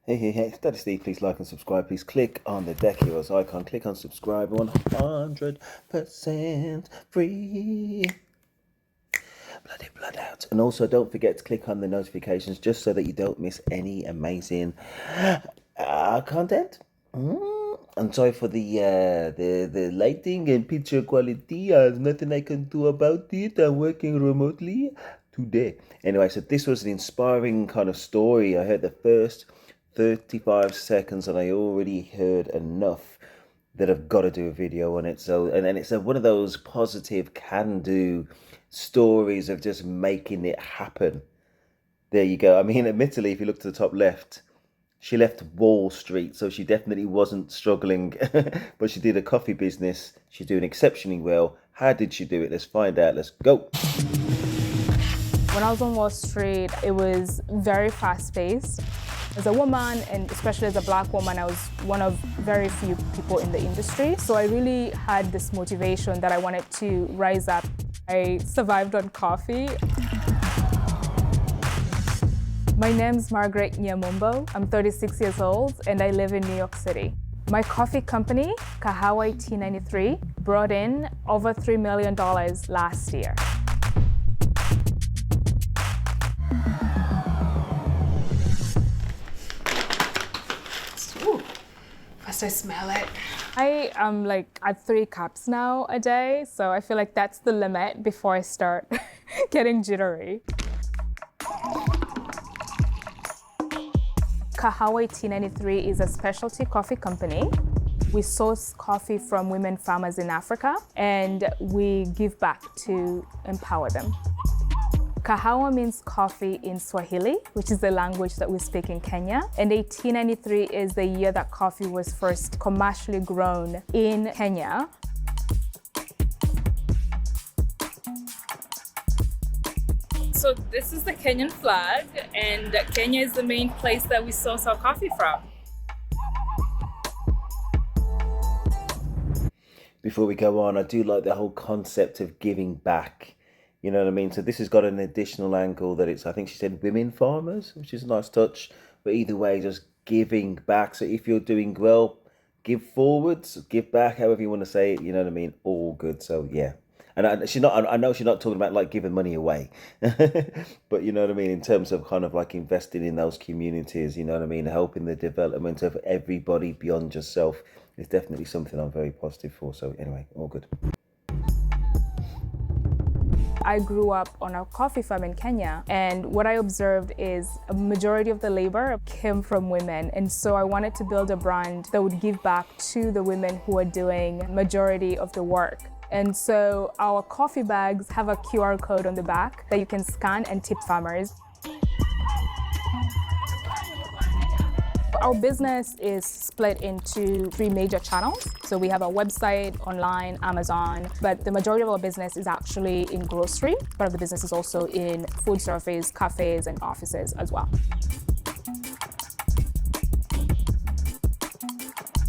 Hey, Daddy Steve, please like and subscribe. Please click on the Deck Heroes icon. Click on subscribe. 100% free. Blood in, blood out. And also don't forget to click on the notifications just so that you don't miss any amazing content. I'm sorry for the lighting and picture quality. There's nothing I can do about it. I'm working remotely today. Anyway, so this was an inspiring kind of story. I heard the first 35 seconds and I already heard enough that I've got to do a video on it. So, and then it's one of those positive can-do stories of just making it happen. There you go. I mean, admittedly, if you look to the top left, she left Wall Street, so she definitely wasn't struggling, but she did a coffee business. She's doing exceptionally well. How did she do it? Let's find out. Let's go. When I was on Wall Street, it was very fast-paced. As a woman, and especially as a Black woman, I was one of very few people in the industry. So I really had this motivation that I wanted to rise up. I survived on coffee. My name's Margaret NYAMUMBO. I'm 36 years old and I live in New York City. My coffee company, KAHAWA T93, brought in over $3 million last year. First I smell it. I am like at 3 cups now a day, so I feel like that's the limit before I start getting jittery. KAHAWA T93 is a specialty coffee company. We source coffee from women farmers in Africa, and we give back to empower them. Kahawa means coffee in Swahili, which is the language that we speak in Kenya. And 1893 is the year that coffee was first commercially grown in Kenya. So this is the Kenyan flag, and Kenya is the main place that we source our coffee from. Before we go on, I do like the whole concept of giving back. You know what I mean? So this has got an additional angle that it's, I think she said women farmers, which is a nice touch. But either way, just giving back. So if you're doing well, give forwards, give back, however you want to say it. You know what I mean? All good. So yeah. And I know she's not talking about like giving money away, but you know what I mean? In terms of kind of like investing in those communities, you know what I mean? Helping the development of everybody beyond yourself is definitely something I'm very positive for. So anyway, all good. I grew up on a coffee farm in Kenya, and what I observed is a majority of the labor came from women. And so I wanted to build a brand that would give back to the women who are doing majority of the work. And so our coffee bags have a QR code on the back that you can scan and tip farmers. Our business is split into 3 major channels. So we have a website, online, Amazon, but the majority of our business is actually in grocery. Part of the business is also in food service, cafes, and offices as well.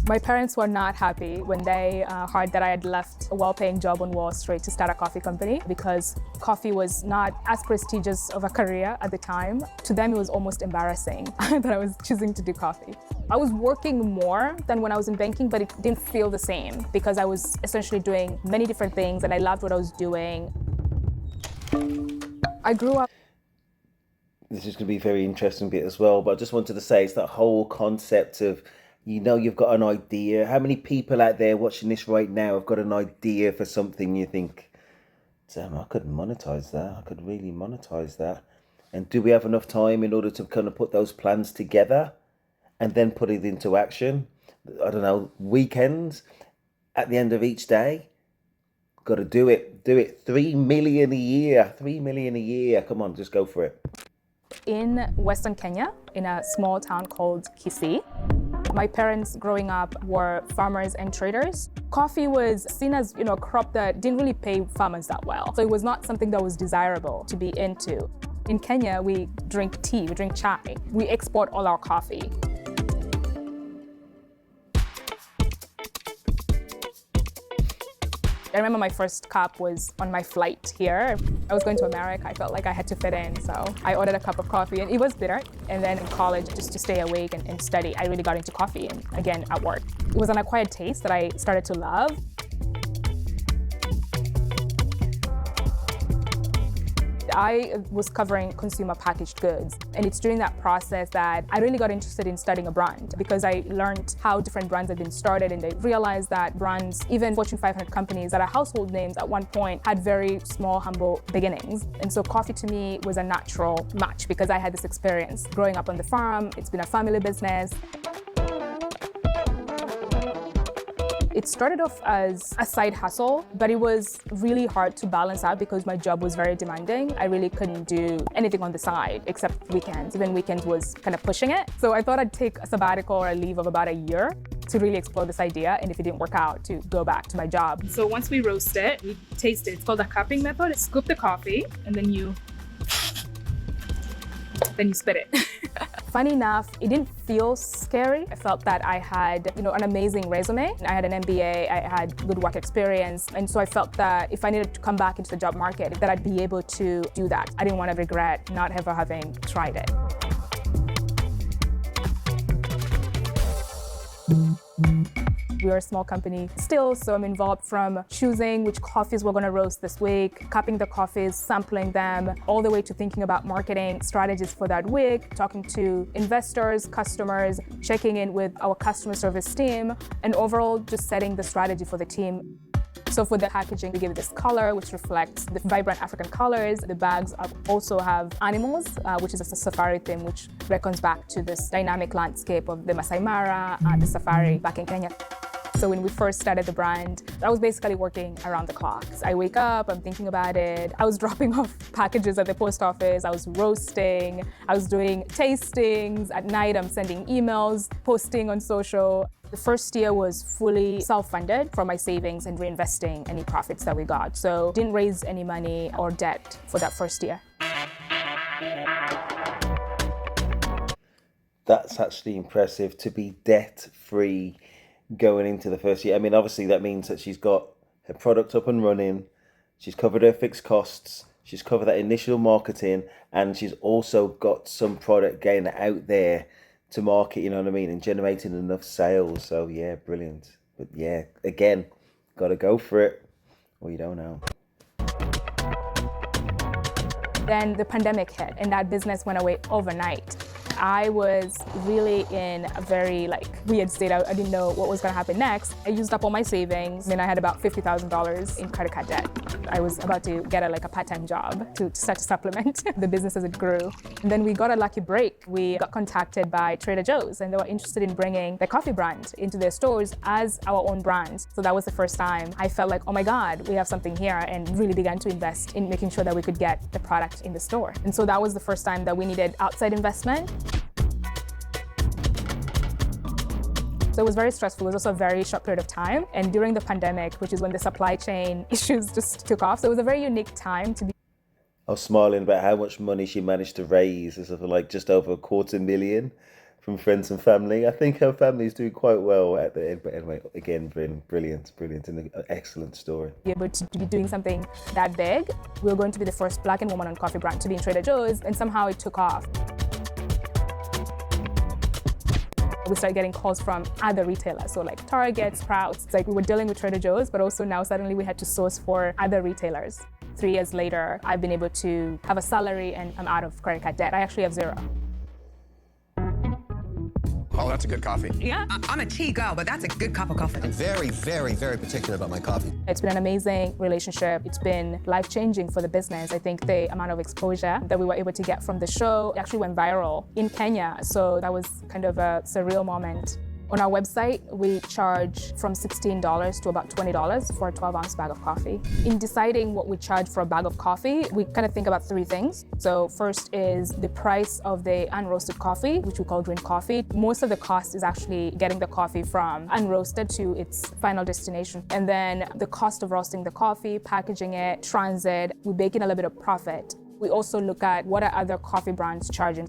My parents were not happy when they heard that I had left a well-paying job on Wall Street to start a coffee company, because coffee was not as prestigious of a career at the time. To them, it was almost embarrassing that I was choosing to do coffee. I was working more than when I was in banking, but it didn't feel the same because I was essentially doing many different things and I loved what I was doing. I grew up. This is going to be a very interesting bit as well, but I just wanted to say it's that whole concept of, you know, you've got an idea. How many people out there watching this right now have got an idea for something you think, damn, I could monetize that. I could really monetize that. And do we have enough time in order to kind of put those plans together and then put it into action? I don't know, weekends at the end of each day. Got to do it. Do it. 3 million a year. 3 million a year. Come on, just go for it. In Western Kenya, in a small town called Kisii. My parents growing up were farmers and traders. Coffee was seen as, a crop that didn't really pay farmers that well. So it was not something that was desirable to be into. In Kenya, we drink tea, we drink chai. We export all our coffee. I remember my first cup was on my flight here. I was going to America. I felt like I had to fit in, so I ordered a cup of coffee, and it was bitter. And then in college, just to stay awake and study, I really got into coffee, and again, at work. It was an acquired taste that I started to love. I was covering consumer packaged goods, and it's during that process that I really got interested in studying a brand, because I learned how different brands had been started, and I realized that brands, even Fortune 500 companies that are household names at one point, had very small, humble beginnings. And so coffee to me was a natural match because I had this experience growing up on the farm. It's been a family business. It started off as a side hustle, but it was really hard to balance out because my job was very demanding. I really couldn't do anything on the side except weekends. Even weekends was kind of pushing it. So I thought I'd take a sabbatical or a leave of about a year to really explore this idea, and if it didn't work out, to go back to my job. So once we roast it, we taste it. It's called a cupping method. You scoop the coffee, and then you spit it. Funny enough, it didn't feel scary. I felt that I had, an amazing resume. I had an MBA, I had good work experience. And so I felt that if I needed to come back into the job market, that I'd be able to do that. I didn't want to regret not ever having tried it. We are a small company still, so I'm involved from choosing which coffees we're going to roast this week, cupping the coffees, sampling them, all the way to thinking about marketing strategies for that week, talking to investors, customers, checking in with our customer service team, and overall just setting the strategy for the team. So for the packaging, we give it this color, which reflects the vibrant African colors. The bags also have animals, which is a safari theme, which reckons back to this dynamic landscape of the Masai Mara, the safari back in Kenya. So when we first started the brand, I was basically working around the clock. I wake up, I'm thinking about it. I was dropping off packages at the post office. I was roasting. I was doing tastings. At night, I'm sending emails, posting on social. The first year was fully self-funded from my savings and reinvesting any profits that we got. So didn't raise any money or debt for that first year. That's actually impressive to be debt-free going into the first year. I mean, obviously that means that she's got her product up and running, she's covered her fixed costs, she's covered that initial marketing, and she's also got some product getting out there to market, you know what I mean, and generating enough sales. So yeah, brilliant. But yeah, again, got to go for it, or you don't know. Then the pandemic hit, and that business went away overnight. I was really in a very weird state. I didn't know what was going to happen next. I used up all my savings, and I had about $50,000 in credit card debt. I was about to get a part-time job to start to supplement the business as it grew. And then we got a lucky break. We got contacted by Trader Joe's, and they were interested in bringing the coffee brand into their stores as our own brand. So that was the first time I felt like, oh my God, we have something here, and really began to invest in making sure that we could get the product in the store. And so that was the first time that we needed outside investment. So it was very stressful. It was also a very short period of time. And during the pandemic, which is when the supply chain issues just took off. So it was a very unique time to be. I was smiling about how much money she managed to raise, as of just over $250,000 from friends and family. I think her family's doing quite well at the end. But anyway, again, brilliant, and an excellent story. Be able to be doing something that big. We were going to be the first Black and woman-owned coffee brand to be in Trader Joe's, and somehow it took off. We started getting calls from other retailers, so like Target, Sprouts. It's like we were dealing with Trader Joe's, but also now suddenly we had to source for other retailers. 3 years later, I've been able to have a salary and I'm out of credit card debt. I actually have zero. Oh, that's a good coffee. Yeah. I'm a tea girl, but that's a good cup of coffee. I'm very, very, very particular about my coffee. It's been an amazing relationship. It's been life-changing for the business. I think the amount of exposure that we were able to get from the show actually went viral in Kenya. So that was kind of a surreal moment. On our website, we charge from $16 to about $20 for a 12-ounce bag of coffee. In deciding what we charge for a bag of coffee, we kind of think about three things. So first is the price of the unroasted coffee, which we call green coffee. Most of the cost is actually getting the coffee from unroasted to its final destination. And then the cost of roasting the coffee, packaging it, transit, we bake in a little bit of profit. We also look at what are other coffee brands charging.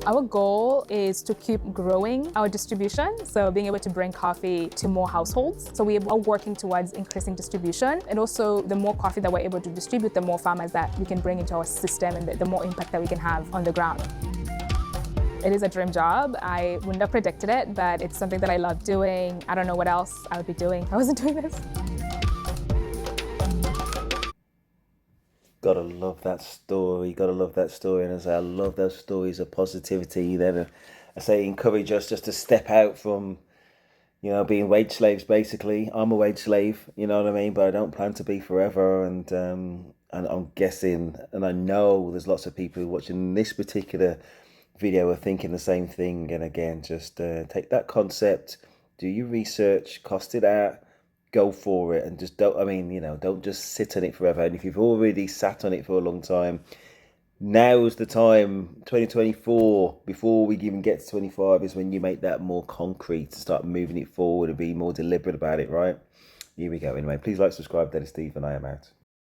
Our goal is to keep growing our distribution, so being able to bring coffee to more households. So we are working towards increasing distribution, and also the more coffee that we're able to distribute, the more farmers that we can bring into our system, and the more impact that we can have on the ground. It is a dream job. I wouldn't have predicted it, but it's something that I love doing. I don't know what else I would be doing if I wasn't doing this. Gotta love that story. Gotta love that story. And as I love those stories of positivity, then I say encourage us just to step out from, being wage slaves. Basically, I'm a wage slave. You know what I mean? But I don't plan to be forever. And I'm guessing, and I know there's lots of people watching this particular video are thinking the same thing. And again, just take that concept, do your research, cost it out. Go for it, and just don't just sit on it forever. And if you've already sat on it for a long time, now's the time. 2024, before we even get to 25, is when you make that more concrete, start moving it forward and be more deliberate about it, right? Here we go. Anyway, please like, subscribe. That is Steve, and I am out.